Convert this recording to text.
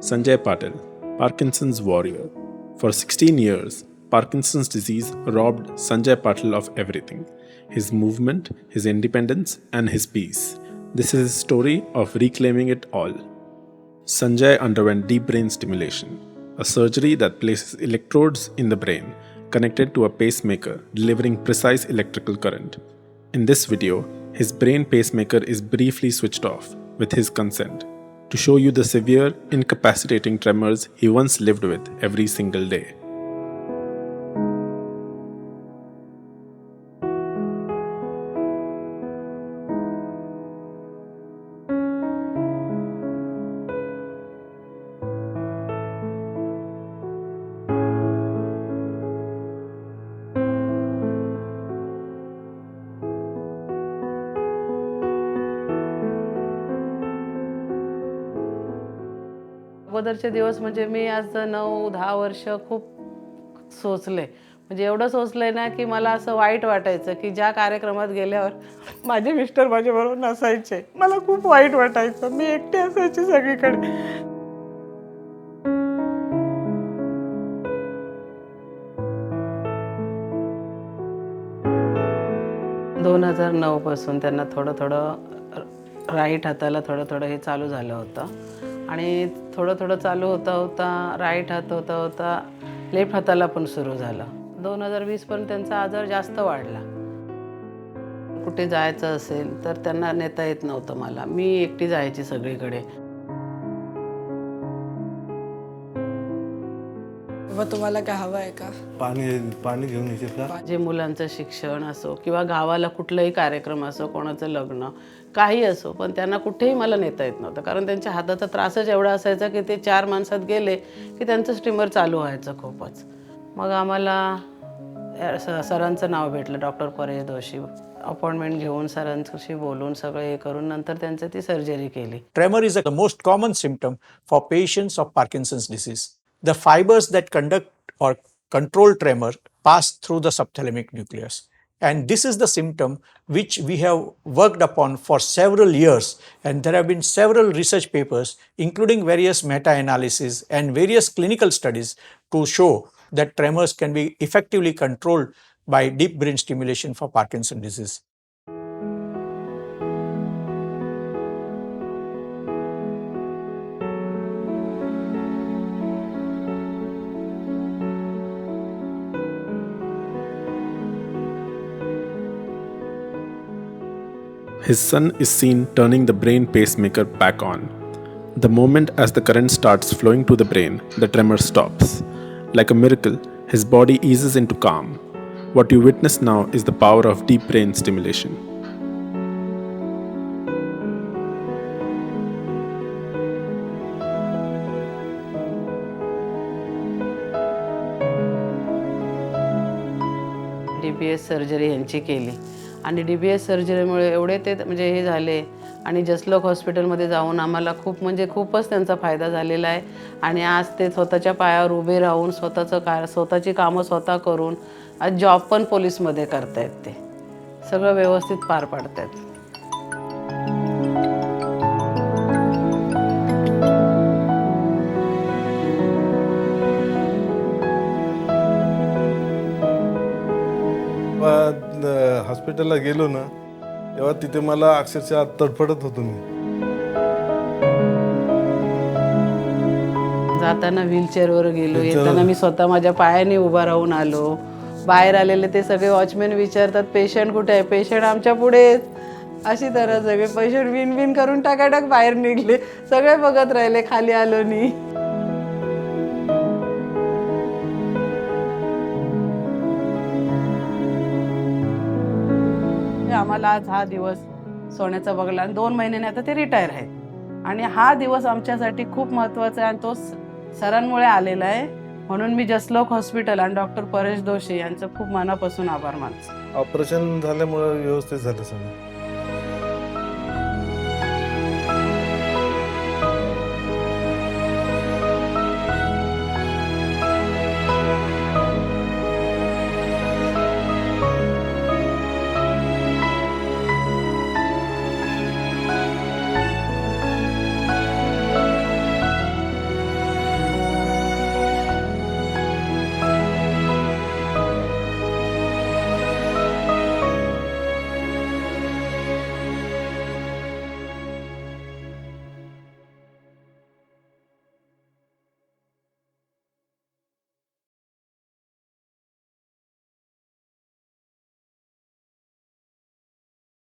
Sanjay Patil, Parkinson's warrior. For 16 years, Parkinson's disease robbed Sanjay Patil of everything: his movement, his independence, and his peace. This is a story of reclaiming it all. Sanjay underwent deep brain stimulation, a surgery that places electrodes in the brain connected to a pacemaker, delivering precise electrical current. In this video, his brain pacemaker is briefly switched off with his consent to show you the severe, incapacitating tremors he once lived with every single day. अगोदरचे दिवस म्हणजे मी आज 9-10 वर्ष खूप सोचले. म्हणजे एवढं सोचलंय ना, की मला असं वाईट वाटायचं, की ज्या कार्यक्रमात गेल्यावर माझे मिस्टर माझ्याबरोबर नसायचे. मला खूप वाईट वाटायचं. मी एकटी असायची सगळीकडे. दोन 2009 पासून त्यांना थोडं राईट हाताला थोडं हे चालू झालं होतं. आणि थोडं चालू होता राईट हात होता लेफ्ट हाताला पण सुरू झालं. 2020 पर्यंत त्यांचा आजार जास्त वाढला. कुठे जायचं असेल तर त्यांना नेता येत नव्हतं मला. मी एकटी जायची सगळीकडे. तुम्हाला काय हवं आहे का? पाणी घेऊन येते का? जे मुलांचं शिक्षण असो किंवा गावाला कुठलाही कार्यक्रम असो, कोणाचं लग्न काही असो, पण त्यांना कुठेही मला नेता येत नव्हतं. कारण त्यांच्या हाताचा त्रासच एवढा असायचा की ते 4 माणसात गेले की त्यांचं स्टीमर चालू व्हायचं खूपच. मग आम्हाला सरांचं नाव भेटलं, डॉक्टर परेश दोशी. अपॉइंटमेंट घेऊन सरांशी बोलून सगळं हे करून नंतर त्यांचं ती सर्जरी केली. Tremor is the most common symptom for patients of Parkinson's disease. The fibers that conduct or control tremor pass through the subthalamic nucleus. And this is the symptom which we have worked upon for several years. And there have been several research papers, including various meta-analyses and various clinical studies to show that tremors can be effectively controlled by deep brain stimulation for Parkinson's disease. His son is seen turning the brain pacemaker back on. The moment as the current starts flowing to the brain, the tremor stops. Like a miracle, his body eases into calm. What you witness now is the power of deep brain stimulation. DBS surgery यांची केली. आणि DBS सर्जरीमुळे एवढे ते म्हणजे हे झाले. आणि जसलोक हॉस्पिटलमध्ये जाऊन आम्हाला खूपच त्यांचा फायदा झालेला आहे. आणि आज ते स्वतःच्या पायावर उभे राहून स्वतःची कामं स्वतः करून आज जॉब पण पोलीसमध्ये करतायत. ते सगळं व्यवस्थित पार पाडतायत. हॉस्पिटलला गेलो ना तेव्हा तिथे मला अक्षरशः तडफडत होतो मी. जाताना व्हीलचेअरवर गेलो, येताना मी स्वतः माझ्या पायाने उभा राहून आलो. बाहेर आलेले ते सगळे वॉचमॅन विचारतात, पेशंट कुठे आहे? पेशंट आमच्या पुढेच. अशी तरह सगळे पेशंट विन करून टाकाटाक बाहेर निघले. सगळे बघत राहिले, खाली आलो नाही. आम्हाला आज हा दिवस सोन्याचा बघला. 2 महिन्याने आता ते रिटायर आहेत. आणि हा दिवस आमच्यासाठी खूप महत्त्वाचा आहे आणि तो सरांमुळे आलेला आहे. म्हणून मी जसलोक हॉस्पिटल आणि डॉक्टर परेश दोशी यांचं खूप मनापासून आभार मानते. ऑपरेशन झाल्यामुळे व्यवस्थित झालं सगळं.